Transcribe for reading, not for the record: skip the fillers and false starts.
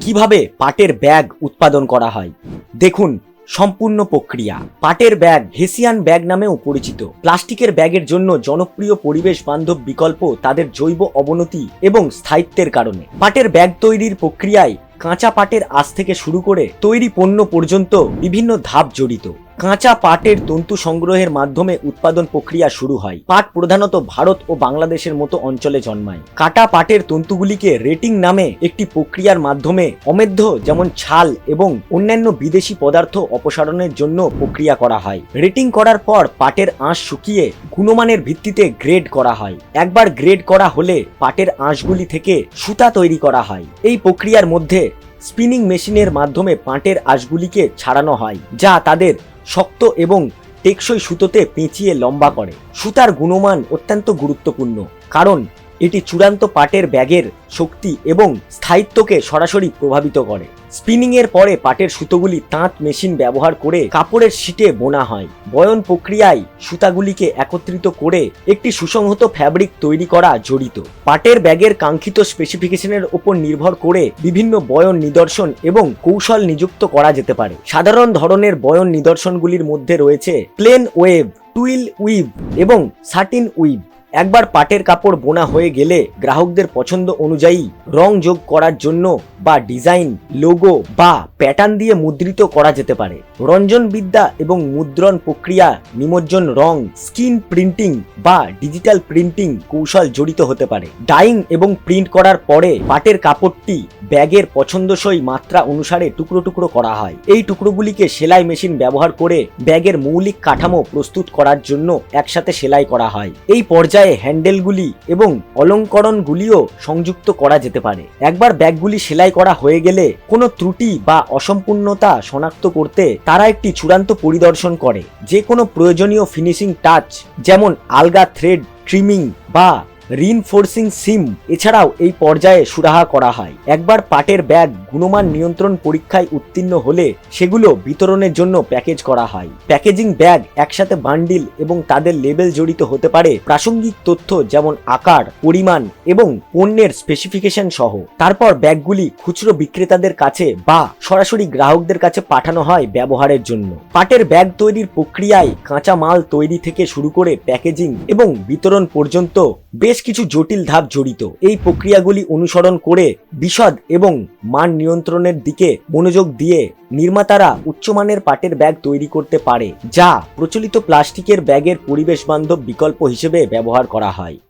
কিভাবে পাটের ব্যাগ উৎপাদন করা হয়। দেখুন সম্পূর্ণ প্রক্রিয়া। পাটের ব্যাগ হেসিয়ান ব্যাগ নামেও পরিচিত। প্লাস্টিকের ব্যাগের জন্য জনপ্রিয় পরিবেশ বান্ধব বিকল্প তাদের জৈব অবনতি এবং স্থায়িত্বের কারণে। পাটের ব্যাগ তৈরির প্রক্রিয়ায় কাঁচা পাটের আঁশ থেকে শুরু করে তৈরি পণ্য পর্যন্ত বিভিন্ন ধাপ জড়িত। কাঁচা পাটের তন্তু সংগ্রহের মাধ্যমে উৎপাদন প্রক্রিয়া শুরু হয়। পাট প্রধানত ভারত ও বাংলাদেশের মতো অঞ্চলে জন্মায়। কাটা পাটের তন্তুগুলিকে রেটিং নামে একটি প্রক্রিয়ার মাধ্যমে অমেধ্য যেমন ছাল এবং অন্যান্য বিদেশি পদার্থ অপসারণের জন্য প্রক্রিয়া করা হয়। রেটিং করার পর পাটের আঁশ শুকিয়ে গুণমানের ভিত্তিতে গ্রেড করা হয়। একবার গ্রেড করা হলে পাটের আঁশগুলি থেকে সুতা তৈরি করা হয়। এই প্রক্রিয়ার মধ্যে স্পিনিং মেশিনের মাধ্যমে পাটের আঁশগুলিকে ছাড়ানো হয়, যা তাদের শক্ত এবং টেকসই সুতোতে পেঁচিয়ে লম্বা করে। সুতার গুণমান অত্যন্ত গুরুত্বপূর্ণ, কারণ এটি চূড়ান্ত পাটের ব্যাগের শক্তি এবং স্থায়িত্বকে সরাসরি প্রভাবিত করে। স্পিনিং এর পরে পাটের সুতোগুলি তাঁত মেশিন ব্যবহার করে কাপড়ের শীটে বোনা হয়। বয়ন প্রক্রিয়ায় সুতাগুলিকে একত্রিত করে একটি সুসংহত ফ্যাব্রিক তৈরি করা জড়িত। পাটের ব্যাগের কাঙ্ক্ষিত স্পেসিফিকেশনের উপর নির্ভর করে বিভিন্ন বয়ন নিদর্শন এবং কৌশল নিযুক্ত করা যেতে পারে। সাধারণ ধরনের বয়ন নিদর্শনগুলির মধ্যে রয়েছে প্লেন ওয়েভ, টুইল উইভ এবং সাটিন উইভ। একবার পাটের কাপড় বোনা হয়ে গেলে গ্রাহকদের পছন্দ অনুযায়ী রং যোগ করার জন্য বা ডিজাইন, লোগো বা প্যাটার্ন দিয়ে মুদ্রিত করা যেতে পারে। রঞ্জন বিদ্যা এবং মুদ্রণ প্রক্রিয়া, নিমজ্জন রং, স্কিন প্রিন্টিং বা ডিজিটাল প্রিন্টিং কৌশল জড়িত হতে পারে। ডাইং এবং প্রিন্ট করার পরে পাটের কাপড়টি ব্যাগের পছন্দসই মাত্রা অনুসারে টুকরো টুকরো করা হয়। এই টুকরোগুলিকে সেলাই মেশিন ব্যবহার করে ব্যাগের মৌলিক কাঠামো প্রস্তুত করার জন্য একসাথে সেলাই করা হয়। এই পর্যায়ে হ্যান্ডেলগুলি এবং অলঙ্করণগুলিও সংযুক্ত করা যেতে পারে। একবার ব্যাগগুলি সেলাই করা হয়ে গেলে কোনো ত্রুটি বা অসম্পূর্ণতা শনাক্ত করতে তারা একটি চূড়ান্ত পরিদর্শন করে। যে কোনো প্রয়োজনীয় ফিনিশিং টাচ, যেমন আলগা থ্রেড, ট্রিমিং বা রিইনফোর্সিং সিম এছাড়াও এই পর্যায়ে সুরাহা করা হয়। একবার পাটের ব্যাগ গুণমান নিয়ন্ত্রণ পরীক্ষায় উত্তীর্ণ হলে সেগুলো বিতরণের জন্য প্যাকেজ করা হয়। প্যাকেজিং ব্যাগ একসাথে বান্ডিল এবং তাদের লেবেল জড়িত হতে পারে প্রাসঙ্গিক তথ্য যেমন আকার, পরিমাণ এবং পণ্যের স্পেসিফিকেশন সহ। তারপর ব্যাগগুলি খুচরো বিক্রেতাদের কাছে বা সরাসরি গ্রাহকদের কাছে পাঠানো হয় ব্যবহারের জন্য। পাটের ব্যাগ তৈরির প্রক্রিয়ায় কাঁচা মাল তৈরি থেকে শুরু করে প্যাকেজিং এবং বিতরণ পর্যন্ত বেশ কিছু জটিল ধাপ জড়িত। এই প্রক্রিয়াগুলি অনুসরণ করে বিশদ এবং মান নিয়ন্ত্রণের দিকে মনোযোগ দিয়ে নির্মাতারা উচ্চমানের পাটের ব্যাগ তৈরি করতে পারে, যা প্রচলিত প্লাস্টিকের ব্যাগের পরিবেশ বান্ধব বিকল্প হিসেবে ব্যবহার করা হয়।